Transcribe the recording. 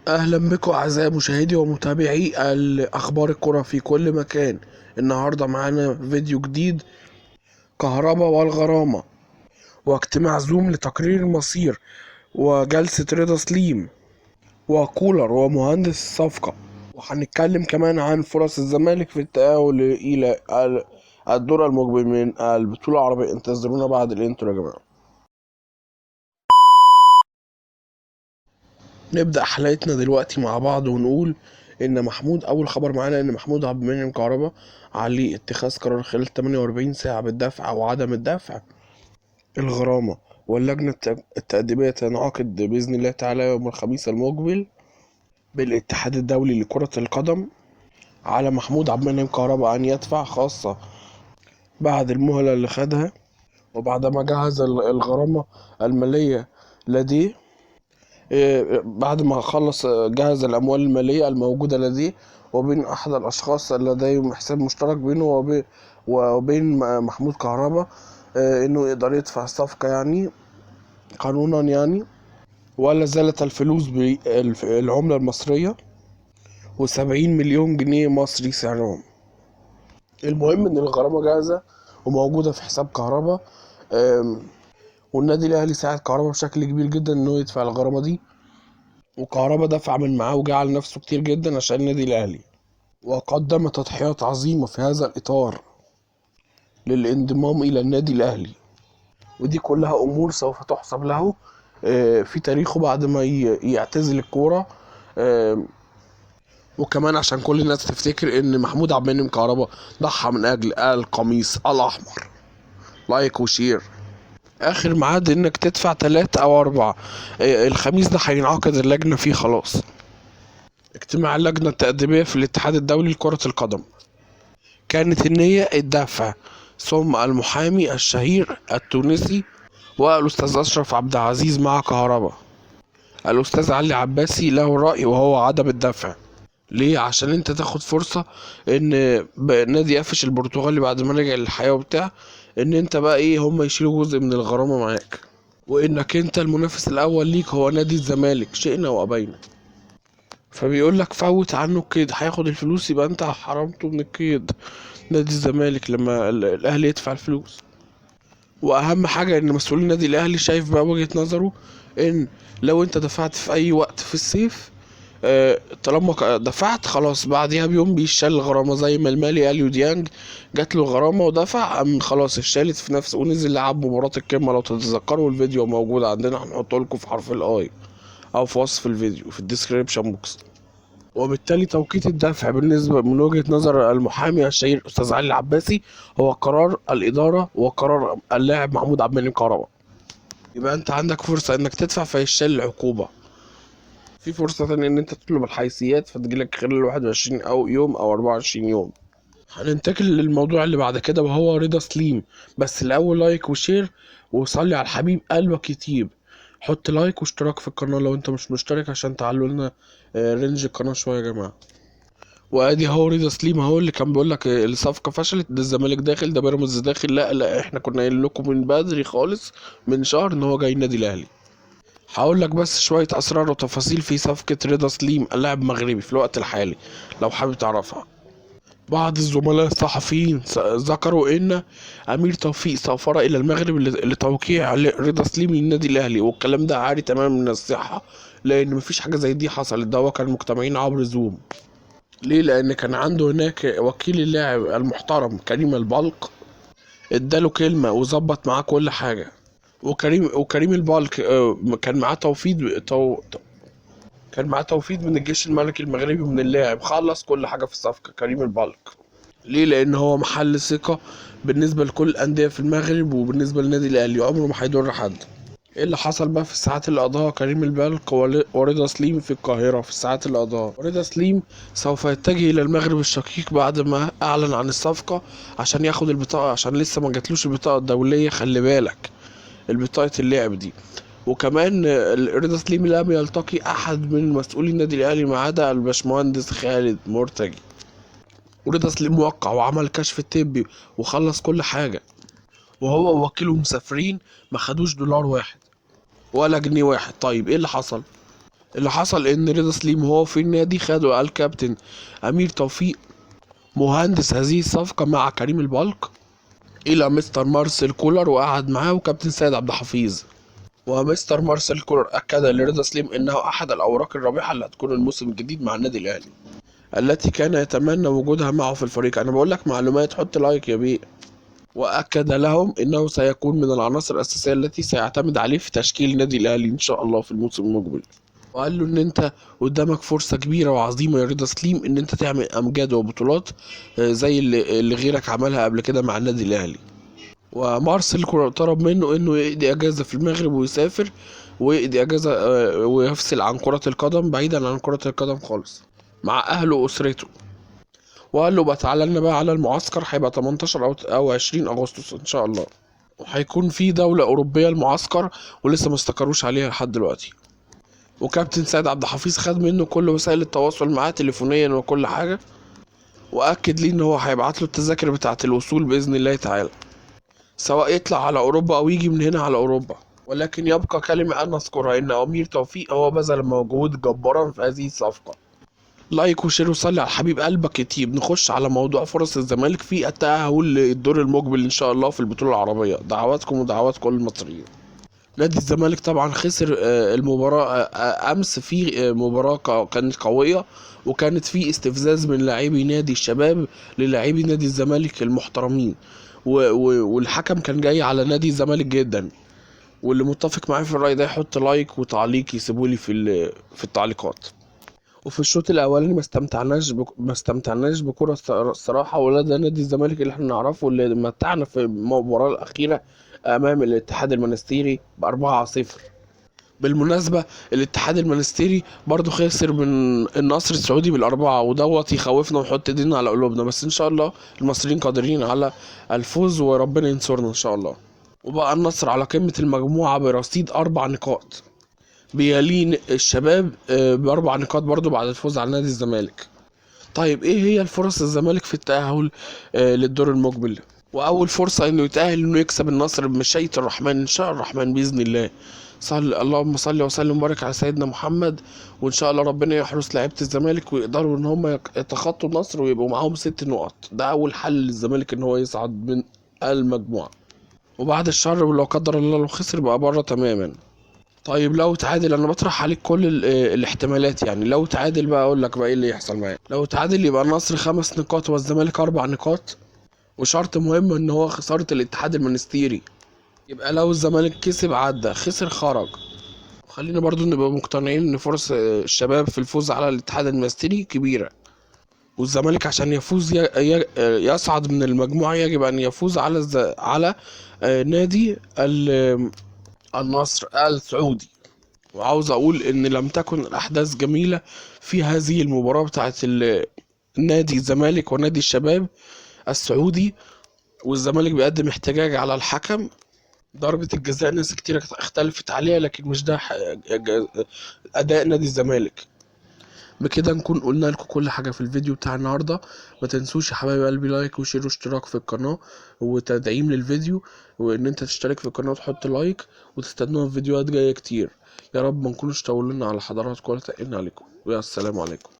أهلا بكم أعزائي مشاهدي ومتابعي أخبار الكرة في كل مكان. النهاردة معانا فيديو جديد، كهربا والغرامة، واجتماع زوم لتقرير المصير، وجلسة رضا سليم وكولر ومهندس الصفقة. وهنتكلم كمان عن فرص الزمالك في التأهل إلى الدور المقبل من البطولة العربية. انتظرونا بعد الانترو يا جماعة. نبدأ حلقتنا دلوقتي مع بعض ونقول إن أول خبر معانا إن محمود عبد المنعم كهربا عليه اتخاذ قرار خلال 48 ساعة بالدفع أو عدم الدفع الغرامة، واللجنة التأديبية تنعقد بإذن الله تعالى يوم الخميس المقبل بالاتحاد الدولي لكرة القدم. على محمود عبد المنعم كهربا أن يدفع، خاصة بعد المهلة اللي خدها وبعدما جهز الغرامة المالية لديه. بعد ما خلص جهز الأموال المالية الموجودة لديه وبين أحد الأشخاص لديهم حساب مشترك بينه وبين محمود كهربا، إنه يقدر يدفع الصفقة يعني قانونا يعني. ولا زالت الفلوس بالعملة المصرية، و70 مليون جنيه مصري سعرهم. المهم إن الغرامة جاهزة وموجودة في حساب كهربا. آم، والنادي الأهلي ساعد كهربا بشكل كبير جدا إنه يدفع الغرامة دي، وكهربا دفع من معاه وجعل نفسه كتير جدا عشان النادي الأهلي، وقدم تضحيات عظيمة في هذا الإطار للانضمام إلى النادي الأهلي. ودي كلها أمور سوف تحسب له في تاريخه بعد ما يعتزل الكورة. آه، وكمان عشان كل الناس تفتكر إن محمود عبد المنعم كهربا ضحى من أجل القميص الأحمر. لايك وشير. آخر ميعاد إنك تدفع 3 أو 4. الخميس ده هينعقد اللجنة فيه خلاص، اجتماع اللجنة التأديبية في الاتحاد الدولي لكرة القدم. كانت النية الدفع، ثم المحامي الشهير التونسي والأستاذ أشرف عبد العزيز مع كهربا. الأستاذ علي عباسي له رأي وهو عدم الدفع. ليه؟ عشان انت تاخد فرصة ان نادي قفش البرتغالي بعد ما رجع للحياة وبتاع، ان انت بقى ايه، هم يشيلوا جزء من الغرامة معاك، وانك انت المنافس الاول ليك هو نادي الزمالك شئنا وابينا. فبيقول لك فوت عنه القيد، هياخد الفلوس يبقى انت حرمته من القيد. نادي الزمالك لما الاهلي يدفع الفلوس. واهم حاجه ان مسؤول النادي الاهلي شايف بقى وجهه نظره ان لو انت دفعت في اي وقت في الصيف، طالما دفعت خلاص بعديها بيوم بيشال الغرامه، زي ما المالي اليو ديانج جات له الغرامه ودفع، قام خلاص اتشالت في نفس، ونزل لعب مباراه القمه. لو تتذكروا الفيديو موجود عندنا، هنحطه لكم في حرف الاي او في وصف الفيديو في الديسكريبشن بوكس. وبالتالي توقيت الدفع بالنسبة من وجهة نظر المحامي الشهير أستاذ علي العباسي هو قرار الإدارة وقرار اللاعب محمود عبد المنعم كهربا. يبقى أنت عندك فرصة إنك تدفع فيشال العقوبة. في فرصة تانية إن أنت تطلب الحيثيات فتجيلك خلال 21 أو يوم أو 24 يوم. هننتقل للموضوع اللي بعد كده وهو رضا سليم. بس الأول لايك وشير وصلي على الحبيب قلبك يطيب. حط لايك واشتراك في القناة لو انت مش مشترك عشان تعلوا لنا رينج القناة شوية يا جماعة. وادي هو رضا سليم اهو اللي كان بيقول لك الصفقه فشلت، ده الزمالك داخل، ده بيراميدز داخل. لا لا، احنا كنا قايلين لكم من بدري خالص من شهر ان هو جاي النادي الاهلي. هقول لك بس شويه اسرار وتفاصيل في صفقه رضا سليم اللاعب المغربي في الوقت الحالي لو حابب تعرفها. بعض الزملاء الصحفيين ذكروا ان امير توفيق سافر الى المغرب لتوقيع رضا سليم للنادي الاهلي، والكلام ده عاري تماما من الصحه، لان مفيش حاجه زي دي حصلت. ده هو كان مجتمعين عبر زوم. ليه؟ لان كان عنده هناك وكيل اللاعب المحترم كريم البلق، اداله كلمة وظبط معاه كل حاجة. وكريم البلق كان معاه كان معاه توفيد من الجيش الملكي المغربي ومن اللاعب، خلص كل حاجة في الصفقة كريم البلق. ليه؟ لان هو محل ثقة بالنسبة لكل الأندية في المغرب، وبالنسبة للنادي الأهلي عمره ما هيضر حد. ايه اللي حصل بقى في الساعات اللي قضاها كريم البلق ورضا سليم في القاهرة؟ في الساعات اللي قضاها رضا سليم سوف يتجه إلى المغرب الشقيق بعد ما أعلن عن الصفقة عشان ياخد البطاقة، عشان لسه ما جاتلوش البطاقة الدولية، خلي بالك، البطاقة اللعب دي. وكمان رضا سليم لم يلتقي أحد من مسؤولي النادي الأهلي ما عدا الباشمهندس خالد مرتجي. ورضا سليم وقع وعمل كشف طبي وخلص كل حاجة، وهو ووكيله مسافرين ما خدوش دولار واحد ولا جنيه واحد. طيب ايه اللي حصل؟ اللي حصل ان رضا سليم وهو في النادي خدوا الكابتن امير توفيق مهندس هذه الصفقة مع كريم البلق الى مستر مارسيل كولر، وقعد معاه وكابتن سيد عبد الحفيظ. ومستر مارسيل كولر اكد لرضا سليم انه احد الاوراق الرابحة اللي هتكون الموسم الجديد مع النادي الاهلي، التي كان يتمنى وجودها معه في الفريق. انا بقول لك معلومات، حط لايك يا بيه. واكد لهم انه سيكون من العناصر الاساسيه التي سيعتمد عليه في تشكيل النادي الاهلي ان شاء الله في الموسم المقبل. وقال له ان انت قدامك فرصه كبيره وعظيمه يا رضا سليم ان انت تعمل امجاد وبطولات زي اللي غيرك عملها قبل كده مع النادي الاهلي. ومارسيل كولر طلب منه انه يقضي اجازه في المغرب ويسافر ويقضي اجازه ويفصل عن كره القدم، بعيدا عن كره القدم خالص، مع اهله واسرته. وقال له بقى تعالى لنا بقى على المعسكر، هيبقى 18 او 20 اغسطس ان شاء الله، وهيكون في دولة أوروبية المعسكر ولسه ما استقروش عليها لحد دلوقتي. وكابتن سيد عبد الحفيظ خد منه كل وسائل التواصل معاه تليفونيا وكل حاجة، وأكد ليه إن هو هيبعت له التذاكر بتاعة الوصول بإذن الله تعالى، سواء يطلع على أوروبا أو يجي من هنا على أوروبا. ولكن يبقى كلمة أن نذكرها إن أمير توفيق هو بذل مجهود جبارا في هذه الصفقة. لايك وشير وصلي على حبيب قلبك يتيب. نخش على موضوع فرص الزمالك في التأهل للدور المقبل إن شاء الله في البطولة العربية. دعواتكم ودعوات كل المصريين. نادي الزمالك طبعا خسر المباراة أمس في مباراة كانت قوية، وكانت في استفزاز من لاعبي نادي الشباب للاعبي نادي الزمالك المحترمين، والحكم كان جاي على نادي الزمالك جدا. واللي متفق معايا في الرأي ده يحط لايك وتعليق يسيبولي في التعليقات. وفي الشوط الاولاني ما استمتعناش بكرة الصراحه، ولا ده نادي الزمالك اللي احنا نعرفه اللي متعنا في المباراه الاخيره امام الاتحاد المنستيري ب4-0. بالمناسبة الاتحاد المنستيري برضو خسر من النصر السعودي بالأربعة، ودوت يخوفنا ويحط ايدينا على قلوبنا، بس إن شاء الله المصريين قادرين على الفوز وربنا ينصرنا إن شاء الله. وبقى النصر على قمة المجموعة برصيد 4 نقاط، بيلين الشباب ب4 نقاط برضو بعد الفوز على نادي الزمالك. طيب ايه هي الفرص الزمالك في التأهل للدور المقبل؟ واول فرصة انه يتأهل انه يكسب النصر بمشيئة الرحمن ان شاء الرحمن بإذن الله. اللهم صل وسلم وبارك على سيدنا محمد. وان شاء الله ربنا يحرس لعيبة الزمالك ويقدروا ان هم يتخطوا النصر ويبقوا معاهم 6 نقط. ده اول حل للزمالك ان هو يصعد من المجموعة. وبعد الشر ولو قدر الله لو خسر بقى بره تماما. طيب لو تعادل، انا بطرح عليك كل الاحتمالات، يعني لو تعادل بقى اقول لك بقى ايه اللي يحصل معايا. لو تعادل يبقى النصر 5 نقاط والزمالك 4 نقاط، وشرط مهم ان هو خسارة الاتحاد المنستيري. يبقى لو الزمالك كسب عدى، خسر خرج. خلينا برضو نبقى مقتنعين ان فرص الشباب في الفوز على الاتحاد المنستيري كبيرة. والزمالك عشان يفوز يصعد من المجموعة يجب ان يفوز على نادي النصر السعودي. وعاوز اقول ان لم تكن الاحداث جميلة في هذه المباراة بتاعت نادي الزمالك ونادي الشباب السعودي، والزمالك بيقدم احتجاج على الحكم. ضربة الجزاء ناس كتير اختلفت عليها، لكن مش ده اداء نادي الزمالك. بكده نكون قلنا لكم كل حاجة في الفيديو بتاع النهاردة. ما تنسوش يا حبايب قلبي لايك وشير واشتراك في القناة وتدعيم للفيديو، وان انت تشترك في القناة وتحط لايك، وتستنونا في فيديوهات جاية كتير. يا رب ما نكونش طولنا على حضراتكم ولا تقلنا عليكم، ويا السلام عليكم.